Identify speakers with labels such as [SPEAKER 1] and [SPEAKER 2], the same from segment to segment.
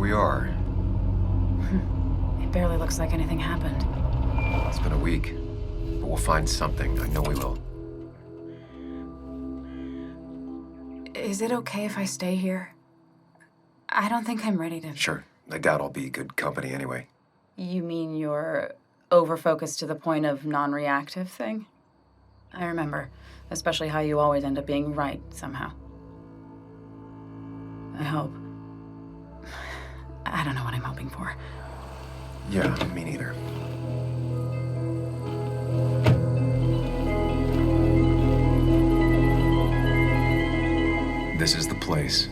[SPEAKER 1] we are.
[SPEAKER 2] It barely looks like anything happened.
[SPEAKER 1] It's been a week, but we'll find something. I know we will.
[SPEAKER 2] Is it okay if I stay here? I don't think I'm ready to...
[SPEAKER 1] Sure. I doubt I'll be good company anyway.
[SPEAKER 2] You mean you're over-focused to the point of non-reactive thing? I remember, especially how you always end up being right somehow. I hope. I don't know what I'm hoping for.
[SPEAKER 1] Yeah, me neither. This is the place.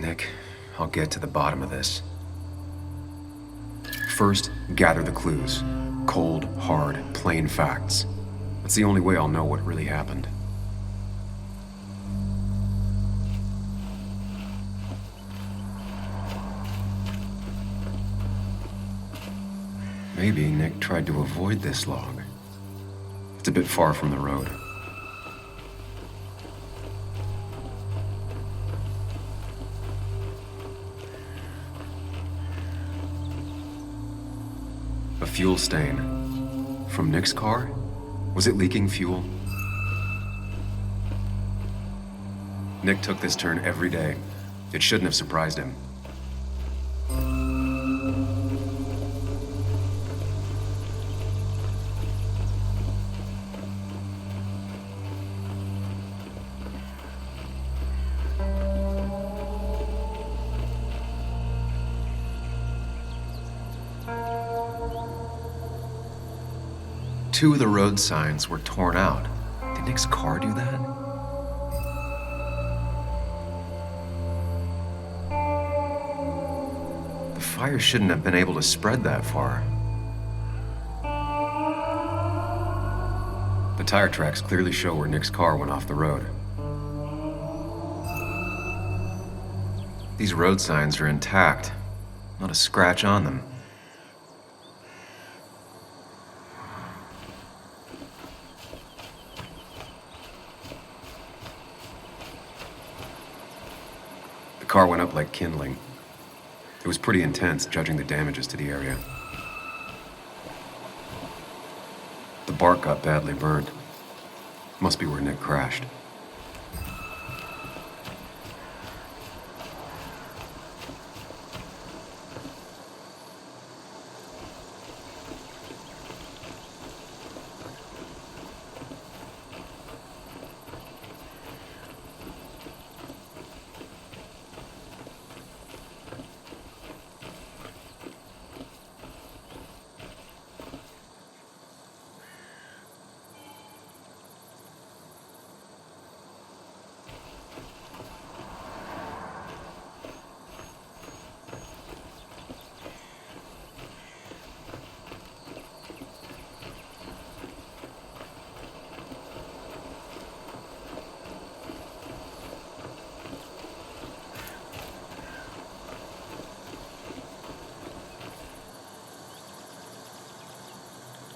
[SPEAKER 1] Nick, I'll get to the bottom of this. First, gather the clues. Cold, hard, plain facts. That's the only way I'll know what really happened. Maybe Nick tried to avoid this log. It's a bit far from the road. A fuel stain. From Nick's car? Was it leaking fuel? Nick took this turn every day. It shouldn't have surprised him. Two of the road signs were torn out. Did Nick's car do that? The fire shouldn't have been able to spread that far. The tire tracks clearly show where Nick's car went off the road. These road signs are intact. Not a scratch on them. The car went up like kindling. It was pretty intense, judging the damages to the area. The bark got badly burned. Must be where Nick crashed.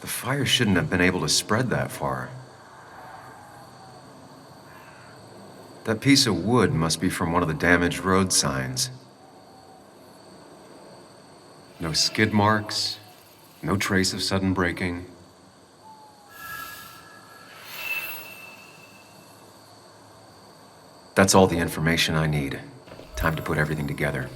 [SPEAKER 1] The fire shouldn't have been able to spread that far. That piece of wood must be from one of the damaged road signs. No skid marks, no trace of sudden braking. That's all the information I need. Time to put everything together.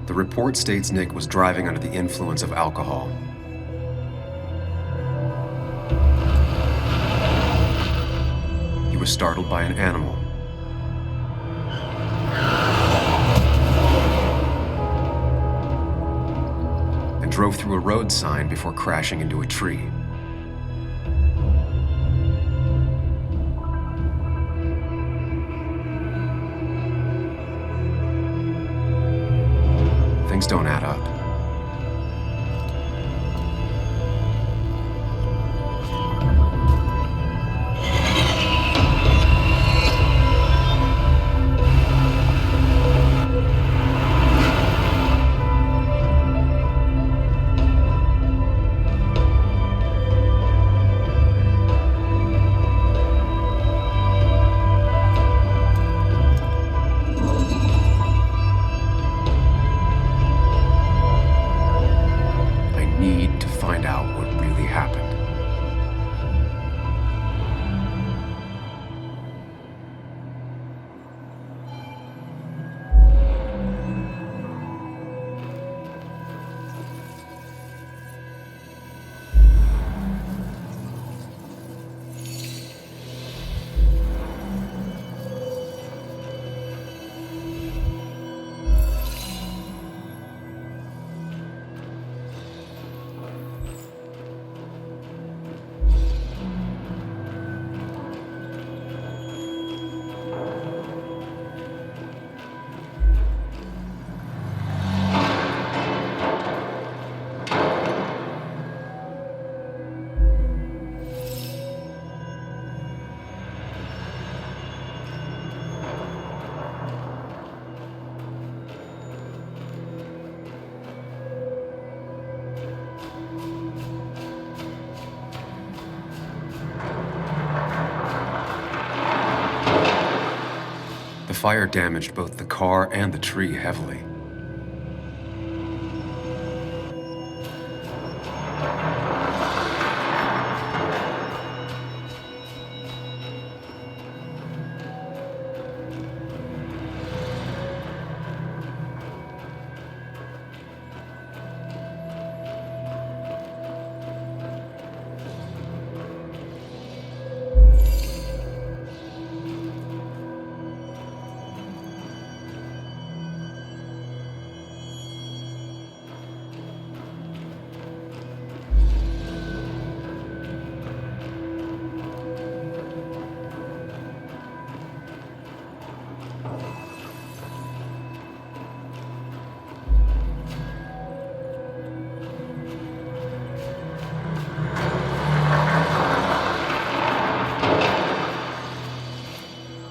[SPEAKER 1] The report states Nick was driving under the influence of alcohol. He was startled by an animal. And drove through a road sign before crashing into a tree. Things don't add up. fire damaged both the car and the tree heavily.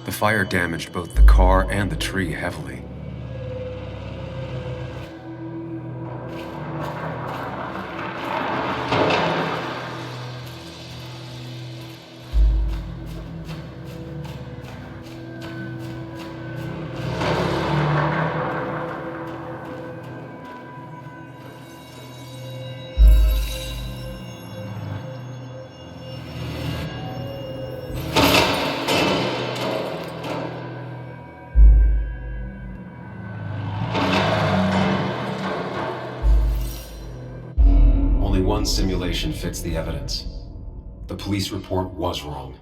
[SPEAKER 1] The fire damaged both the car and the tree heavily. Only one simulation fits the evidence. The police report was wrong.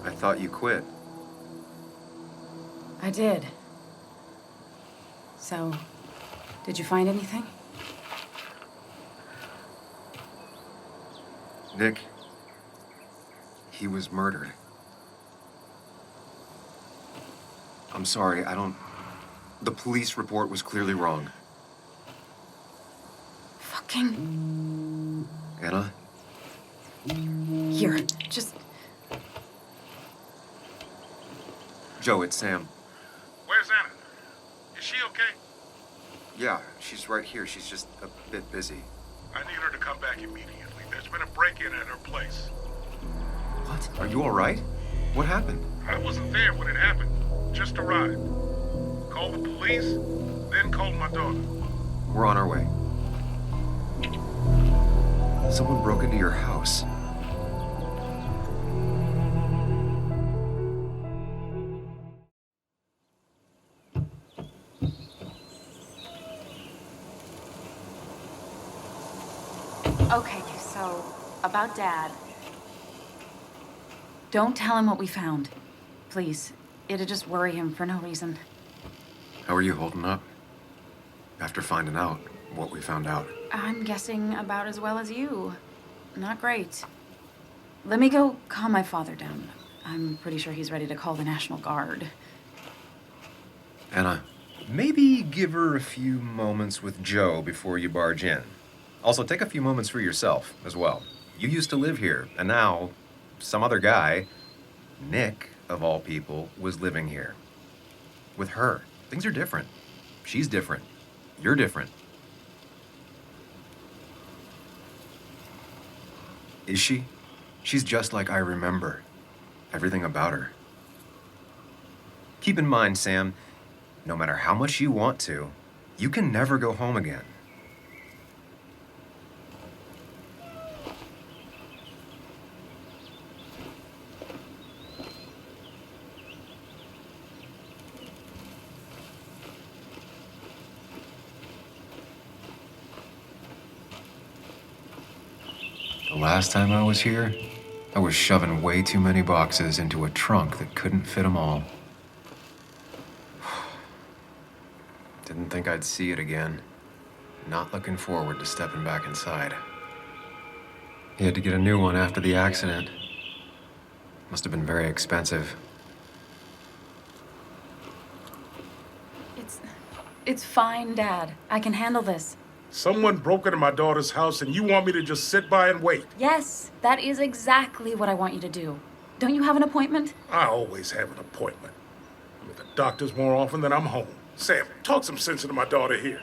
[SPEAKER 1] I thought you quit.
[SPEAKER 2] I did. So, did you find anything?
[SPEAKER 1] Nick, he was murdered. I'm sorry, the police report was clearly wrong.
[SPEAKER 2] Fucking...
[SPEAKER 1] Anna?
[SPEAKER 2] Here, just...
[SPEAKER 1] Joe, it's Sam.
[SPEAKER 3] Where's Anna? Is she okay?
[SPEAKER 1] Yeah, she's right here. She's just a bit busy.
[SPEAKER 3] I need her to come back immediately. There's been a break-in at her place.
[SPEAKER 1] What? Are you all right? What happened?
[SPEAKER 3] I wasn't there when it happened. Just arrived. Called the police, then called my daughter.
[SPEAKER 1] We're on our way. Someone broke into your house.
[SPEAKER 2] Okay, so, about Dad. Don't tell him what we found. Please. It'd just worry him for no reason.
[SPEAKER 1] How are you holding up? After finding out what we found out.
[SPEAKER 2] I'm guessing about as well as you. Not great. Let me go calm my father down. I'm pretty sure he's ready to call the National Guard.
[SPEAKER 1] Anna, maybe give her a few moments with Joe before you barge in. Also, take a few moments for yourself as well. You used to live here, and now some other guy, Nick, of all people, was living here. With her. Things are different. She's different. You're different. Is she? She's just like I remember. Everything about her. Keep in mind, Sam, no matter how much you want to, you can never go home again. The last time I was here, I was shoving way too many boxes into a trunk that couldn't fit them all. Didn't think I'd see it again. Not looking forward to stepping back inside. He had to get a new one after the accident. Must have been very expensive.
[SPEAKER 2] It's fine, Dad. I can handle this.
[SPEAKER 3] Someone broke into my daughter's house and you want me to just sit by and wait?
[SPEAKER 2] Yes, that is exactly what I want you to do. Don't you have an appointment?
[SPEAKER 3] I always have an appointment. I'm at the doctor's more often than I'm home. Sam, talk some sense into my daughter here.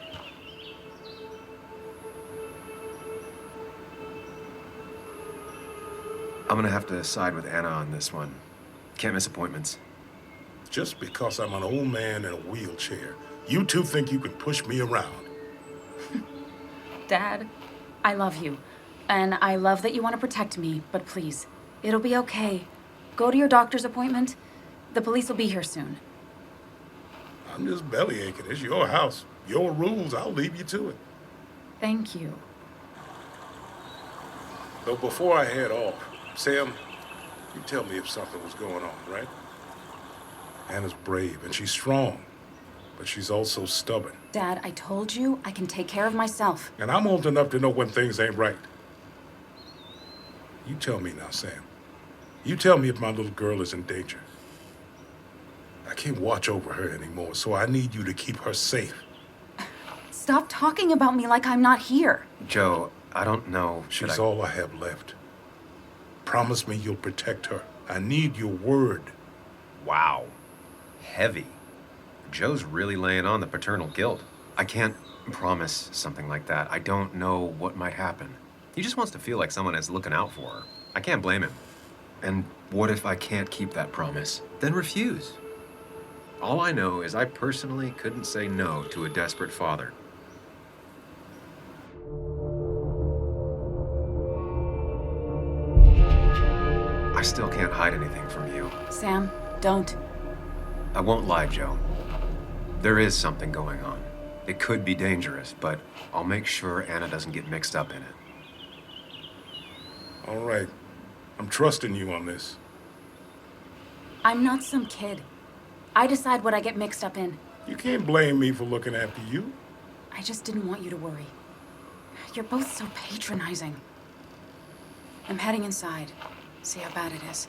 [SPEAKER 1] I'm gonna have to side with Anna on this one. Can't miss appointments.
[SPEAKER 3] Just because I'm an old man in a wheelchair, you two think you can push me around.
[SPEAKER 2] Dad, I love you. And I love that you want to protect me, but please, it'll be okay. Go to your doctor's appointment. The police will be here soon.
[SPEAKER 3] I'm just belly aching. It's your house. Your rules. I'll leave you to it.
[SPEAKER 2] Thank you.
[SPEAKER 3] Though before I head off, Sam, you tell me if something was going on, right? Anna's brave and she's strong, but she's also stubborn.
[SPEAKER 2] Dad, I told you I can take care of myself.
[SPEAKER 3] And I'm old enough to know when things ain't right. You tell me now, Sam. You tell me if my little girl is in danger. I can't watch over her anymore, so I need you to keep her safe.
[SPEAKER 2] Stop talking about me like I'm not here.
[SPEAKER 1] Joe, I don't know.
[SPEAKER 3] She's all I have left. Promise me you'll protect her. I need your word.
[SPEAKER 1] Wow. Heavy. Joe's really laying on the paternal guilt. I can't promise something like that. I don't know what might happen. He just wants to feel like someone is looking out for her. I can't blame him. And what if I can't keep that promise? Then refuse. All I know is I personally couldn't say no to a desperate father. I still can't hide anything from you.
[SPEAKER 2] Sam, don't.
[SPEAKER 1] I won't lie, Joe. There is something going on. It could be dangerous, but I'll make sure Anna doesn't get mixed up in it.
[SPEAKER 3] All right. I'm trusting you on this.
[SPEAKER 2] I'm not some kid. I decide what I get mixed up in.
[SPEAKER 3] You can't blame me for looking after you.
[SPEAKER 2] I just didn't want you to worry. You're both so patronizing. I'm heading inside. See how bad it is.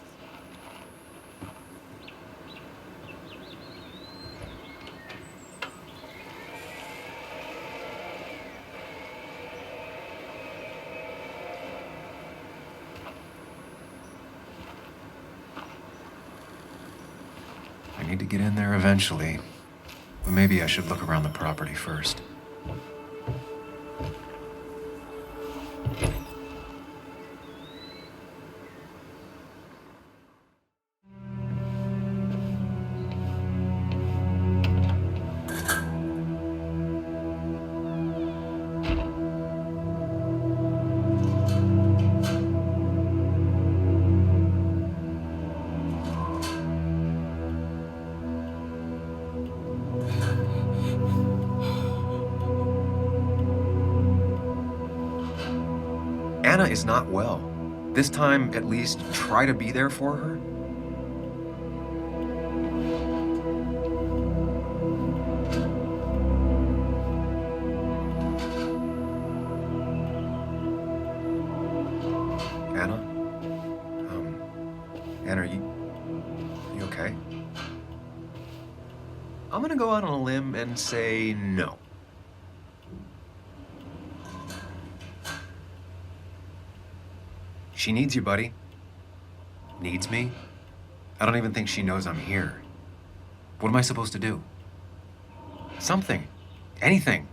[SPEAKER 1] I need to get in there eventually, but maybe I should look around the property first. Anna is not well. This time, at least, try to be there for her. Anna? Anna, are you okay? I'm gonna go out on a limb and say no. She needs you, buddy. Needs me? I don't even think she knows I'm here. What am I supposed to do? Something. Anything.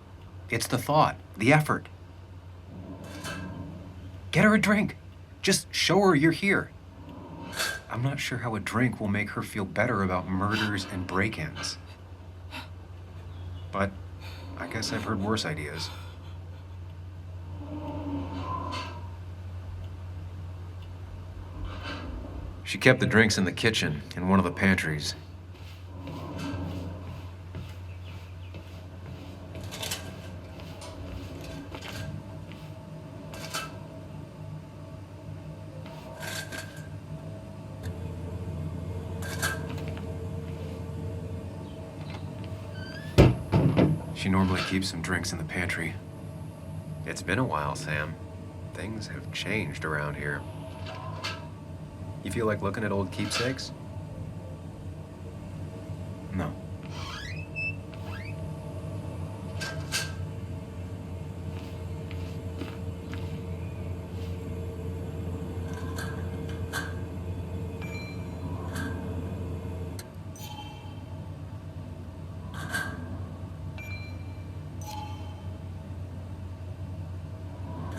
[SPEAKER 1] It's the thought, the effort. Get her a drink. Just show her you're here. I'm not sure how a drink will make her feel better about murders and break-ins. But I guess I've heard worse ideas. She kept the drinks in the kitchen, in one of the pantries. She normally keeps some drinks in the pantry. It's been a while, Sam. Things have changed around here. You feel like looking at old keepsakes? No.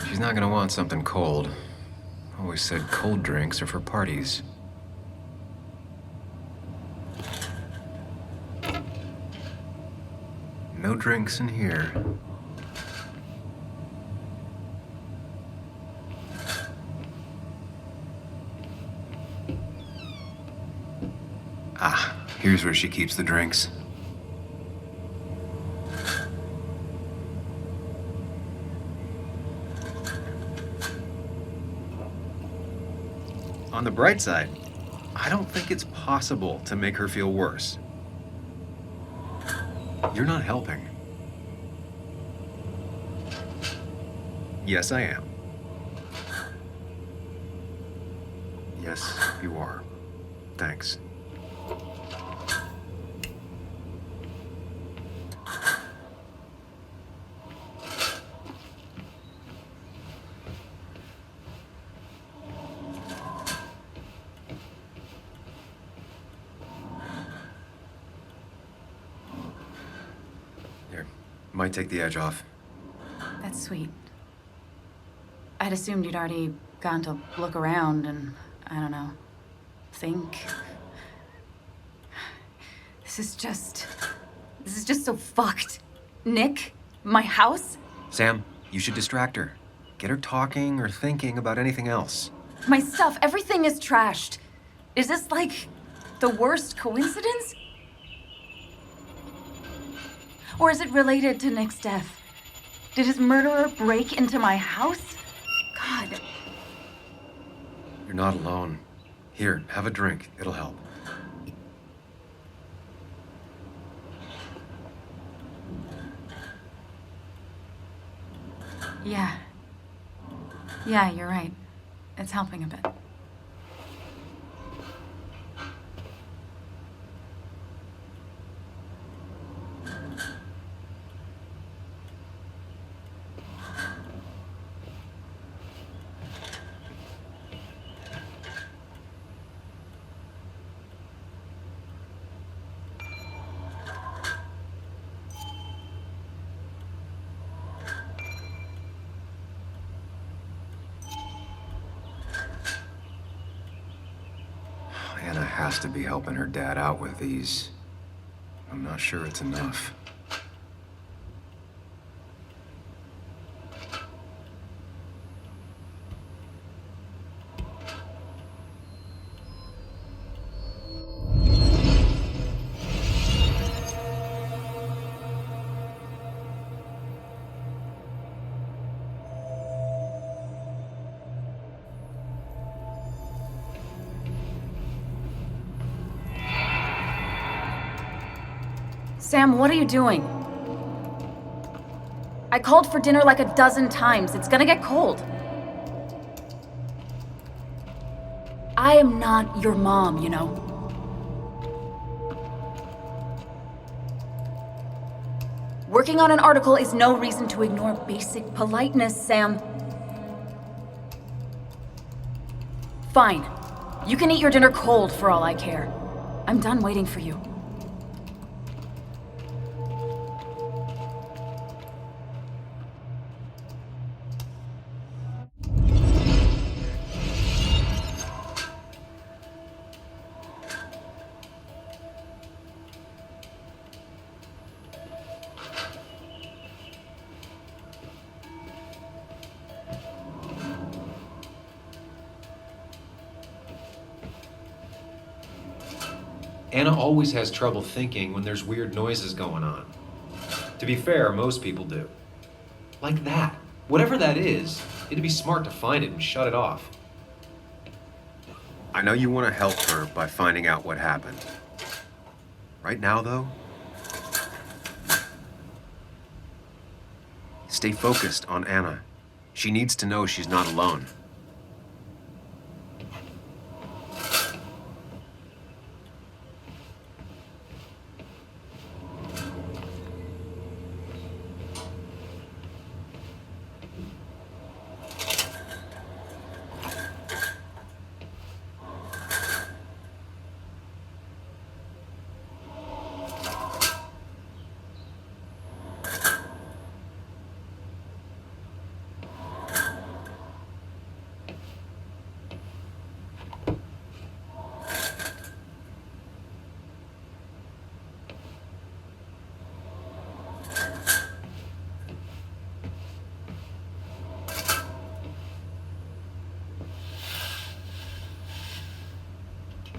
[SPEAKER 1] She's not gonna want something cold. Always said cold drinks are for parties. No drinks in here. Ah, here's where she keeps the drinks. On the bright side, I don't think it's possible to make her feel worse. You're not helping. Yes, I am. Yes, you are. Thanks. Might take the edge off.
[SPEAKER 2] That's sweet. I'd assumed you'd already gone to look around and, I don't know, think. This is just so fucked. Nick? My house?
[SPEAKER 1] Sam, you should distract her. Get her talking or thinking about anything else.
[SPEAKER 2] My stuff, everything is trashed. Is this like the worst coincidence? Or is it related to Nick's death? Did his murderer break into my house? God.
[SPEAKER 1] You're not alone. Here, have a drink. It'll help.
[SPEAKER 2] Yeah. Yeah, you're right. It's helping a bit.
[SPEAKER 1] Anna has to be helping her dad out with these. I'm not sure it's enough.
[SPEAKER 2] Sam, what are you doing? I called for dinner like a dozen times. It's gonna get cold. I am not your mom, you know. Working on an article is no reason to ignore basic politeness, Sam. Fine. You can eat your dinner cold for all I care. I'm done waiting for you.
[SPEAKER 1] Anna always has trouble thinking when there's weird noises going on. To be fair, most people do. Like that. Whatever that is, it'd be smart to find it and shut it off. I know you want to help her by finding out what happened. Right now, though, stay focused on Anna. She needs to know she's not alone.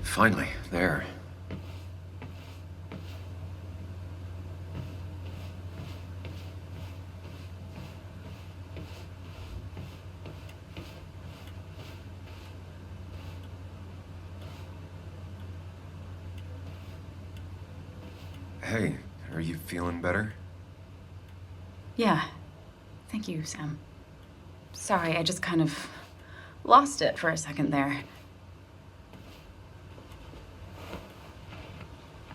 [SPEAKER 1] Finally, there. Hey, are you feeling better?
[SPEAKER 2] Yeah. Thank you, Sam. Sorry, I just kind of lost it for a second there.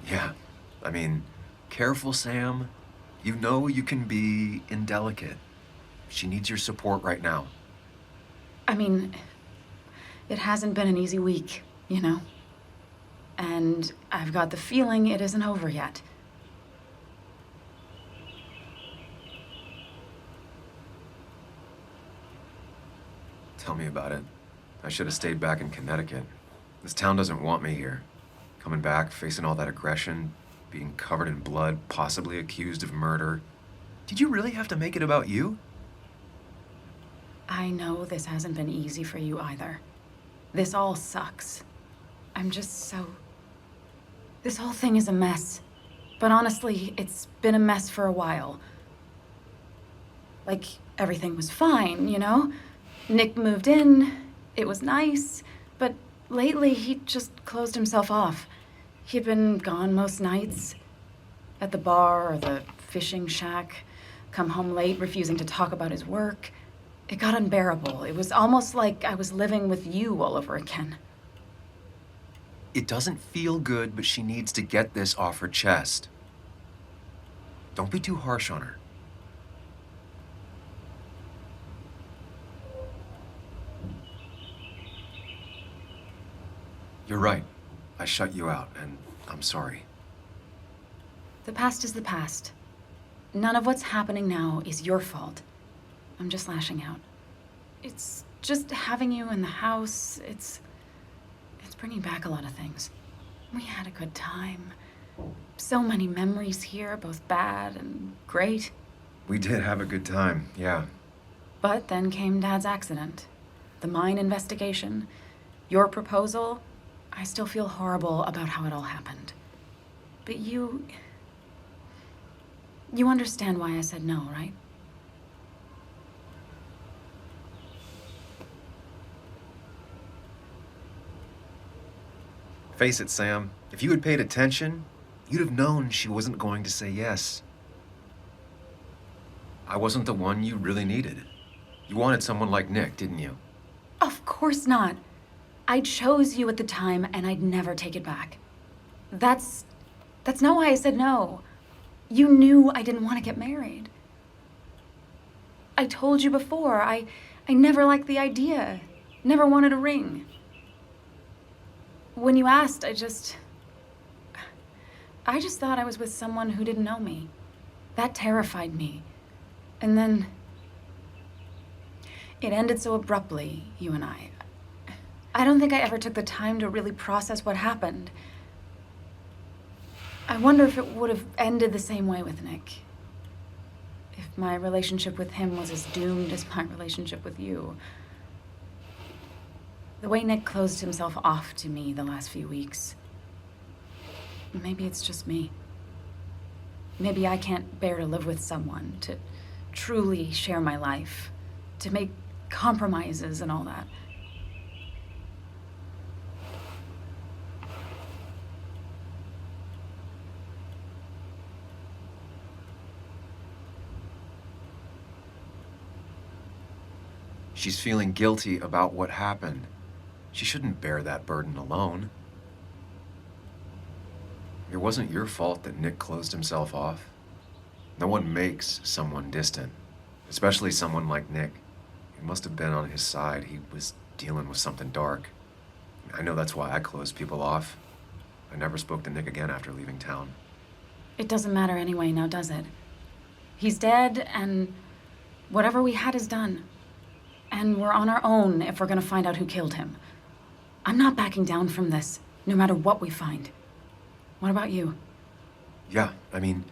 [SPEAKER 1] Yeah. I mean, careful, Sam. You know you can be indelicate. She needs your support right now.
[SPEAKER 2] I mean, it hasn't been an easy week, you know? And I've got the feeling it isn't over yet.
[SPEAKER 1] Tell me about it. I should have stayed back in Connecticut. This town doesn't want me here. Coming back, facing all that aggression, being covered in blood, possibly accused of murder. Did you really have to make it about you?
[SPEAKER 2] I know this hasn't been easy for you either. This all sucks. I'm just so... This whole thing is a mess. But honestly, it's been a mess for a while. Like, everything was fine, you know? Nick moved in, it was nice, but lately he just closed himself off. He'd been gone most nights, at the bar or the fishing shack, come home late, refusing to talk about his work. It got unbearable. It was almost like I was living with you all over again.
[SPEAKER 1] It doesn't feel good, but she needs to get this off her chest. Don't be too harsh on her. You're right. I shut you out, and I'm sorry.
[SPEAKER 2] The past is the past. None of what's happening now is your fault. I'm just lashing out. It's just having you in the house, it's bringing back a lot of things. We had a good time. So many memories here, both bad and great.
[SPEAKER 1] We did have a good time, yeah.
[SPEAKER 2] But then came Dad's accident, the mine investigation, your proposal. I still feel horrible about how it all happened. But you understand why I said no, right?
[SPEAKER 1] Face it, Sam. If you had paid attention, you'd have known she wasn't going to say yes. I wasn't the one you really needed. You wanted someone like Nick, didn't you?
[SPEAKER 2] Of course not. I chose you at the time, and I'd never take it back. That's not why I said no. You knew I didn't want to get married. I told you before, I never liked the idea. Never wanted a ring. When you asked, I just thought I was with someone who didn't know me. That terrified me. And then it ended so abruptly, you and I. I don't think I ever took the time to really process what happened. I wonder if it would have ended the same way with Nick. If my relationship with him was as doomed as my relationship with you. The way Nick closed himself off to me the last few weeks. Maybe it's just me. Maybe I can't bear to live with someone, to truly share my life, to make compromises and all that.
[SPEAKER 1] She's feeling guilty about what happened. She shouldn't bear that burden alone. It wasn't your fault that Nick closed himself off. No one makes someone distant, especially someone like Nick. It must have been on his side. He was dealing with something dark. I know that's why I closed people off. I never spoke to Nick again after leaving town.
[SPEAKER 2] It doesn't matter anyway, now does it? He's dead, and whatever we had is done. And we're on our own if we're gonna find out who killed him. I'm not backing down from this, no matter what we find. What about you?
[SPEAKER 1] Yeah, I mean...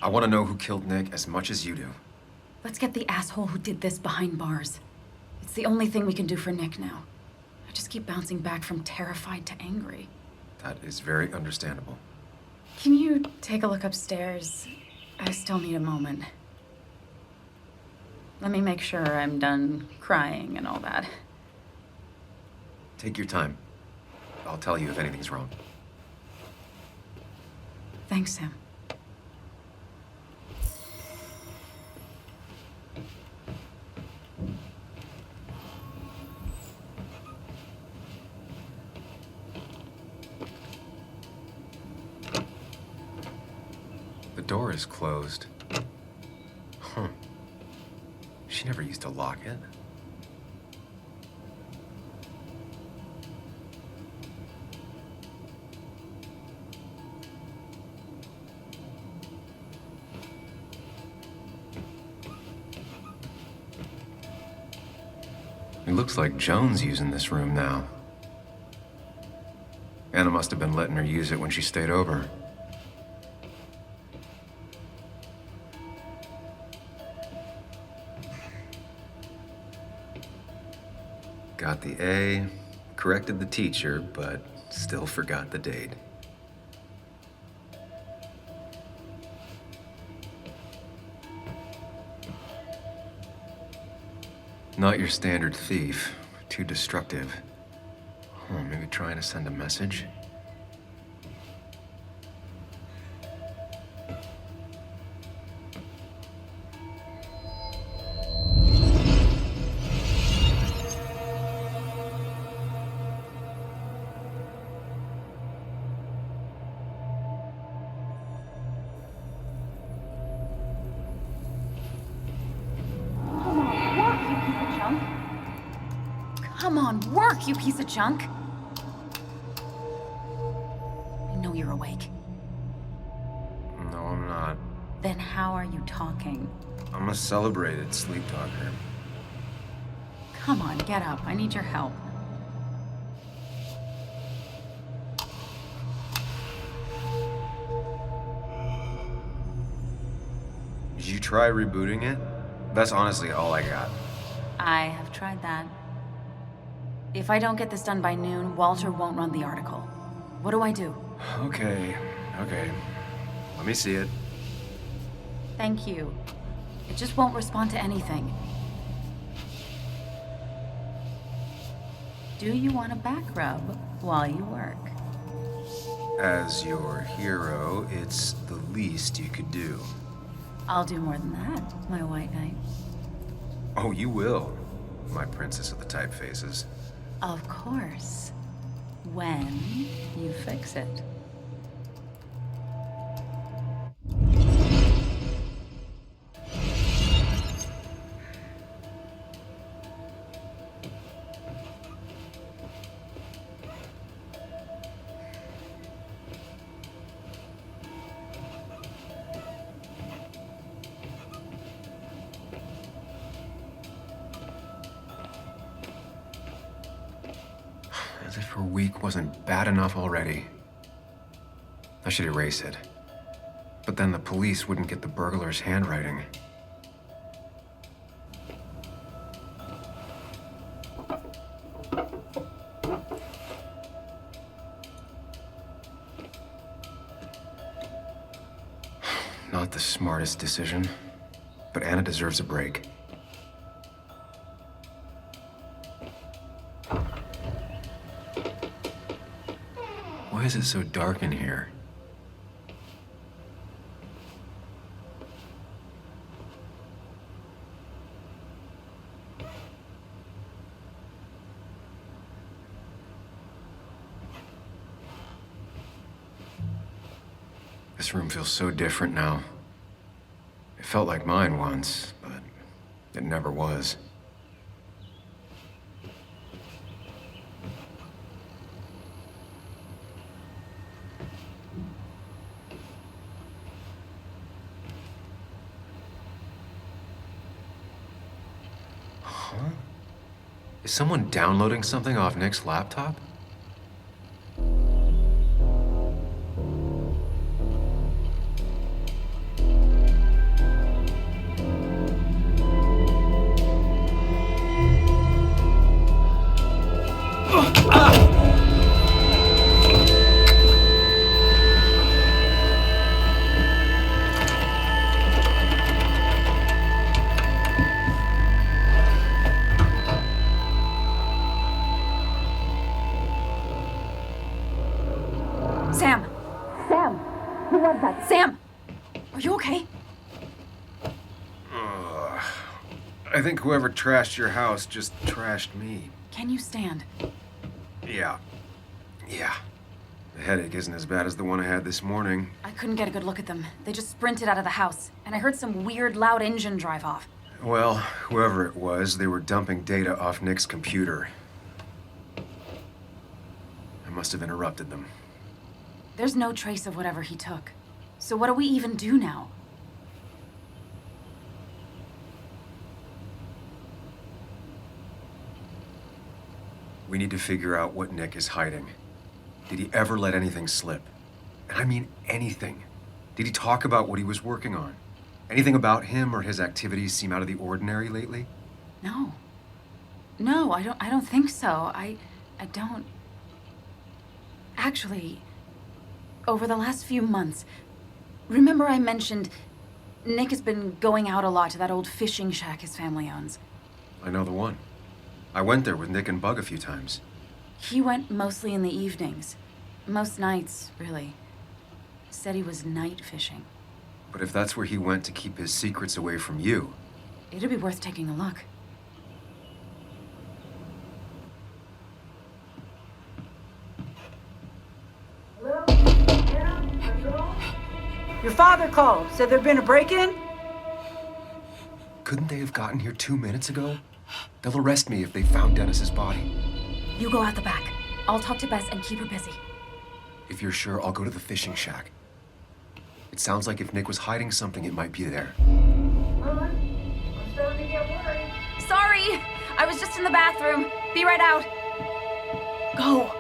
[SPEAKER 1] I want to know who killed Nick as much as you do.
[SPEAKER 2] Let's get the asshole who did this behind bars. It's the only thing we can do for Nick now. I just keep bouncing back from terrified to angry.
[SPEAKER 1] That is very understandable.
[SPEAKER 2] Can you take a look upstairs? I still need a moment. Let me make sure I'm done crying and all that.
[SPEAKER 1] Take your time. I'll tell you if anything's wrong.
[SPEAKER 2] Thanks, Sam.
[SPEAKER 1] The door is closed. Huh. She never used to lock it. It looks like Joan's using this room now. Anna must have been letting her use it when she stayed over. Got the A, corrected the teacher, but still forgot the date. Not your standard thief. Too destructive. Maybe trying to send a message?
[SPEAKER 2] Come on, work, you piece of junk! I know you're awake.
[SPEAKER 1] No, I'm not.
[SPEAKER 2] Then how are you talking?
[SPEAKER 1] I'm a celebrated sleep talker.
[SPEAKER 2] Come on, get up. I need your help.
[SPEAKER 1] Did you try rebooting it? That's honestly all I got.
[SPEAKER 2] I have tried that. If I don't get this done by noon, Walter won't run the article. What do I do?
[SPEAKER 1] Okay. Let me see it.
[SPEAKER 2] Thank you. It just won't respond to anything. Do you want a back rub while you work?
[SPEAKER 1] As your hero, it's the least you could do.
[SPEAKER 2] I'll do more than that, my white knight.
[SPEAKER 1] Oh, you will, my princess of the typefaces.
[SPEAKER 2] Of course. When you fix it.
[SPEAKER 1] As if her week wasn't bad enough already. I should erase it. But then the police wouldn't get the burglar's handwriting. Not the smartest decision, but Anna deserves a break. Why is it so dark in here? This room feels so different now. It felt like mine once, but it never was. Huh? Is someone downloading something off Nick's laptop?
[SPEAKER 2] Sam! Sam! Who was that? Sam! Are you okay?
[SPEAKER 1] I think whoever trashed your house just trashed me.
[SPEAKER 2] Can you stand?
[SPEAKER 1] Yeah. The headache isn't as bad as the one I had this morning.
[SPEAKER 2] I couldn't get a good look at them. They just sprinted out of the house, and I heard some weird, loud engine drive off.
[SPEAKER 1] Well, whoever it was, they were dumping data off Nick's computer. I must have interrupted them.
[SPEAKER 2] There's no trace of whatever he took. So what do we even do now?
[SPEAKER 1] We need to figure out what Nick is hiding. Did he ever let anything slip? And I mean anything. Did he talk about what he was working on? Anything about him or his activities seem out of the ordinary lately?
[SPEAKER 2] No. No, I don't think so. I don't... Actually, over the last few months, remember I mentioned Nick has been going out a lot to that old fishing shack his family owns.
[SPEAKER 1] I know the one. I went there with Nick and Bug a few times.
[SPEAKER 2] He went mostly in the evenings. Most nights, really. Said he was night fishing.
[SPEAKER 1] But if that's where he went to keep his secrets away from you...
[SPEAKER 2] It'd be worth taking a look.
[SPEAKER 4] Hello? Yeah? Control? Your father called. Said there'd been a break-in?
[SPEAKER 1] Couldn't they have gotten here 2 minutes ago? They'll arrest me if they found Dennis's body.
[SPEAKER 2] You go out the back. I'll talk to Bess and keep her busy.
[SPEAKER 1] If you're sure, I'll go to the fishing shack. It sounds like if Nick was hiding something, it might be there.
[SPEAKER 4] I'm starting to get worried.
[SPEAKER 2] Sorry! I was just in the bathroom. Be right out. Go.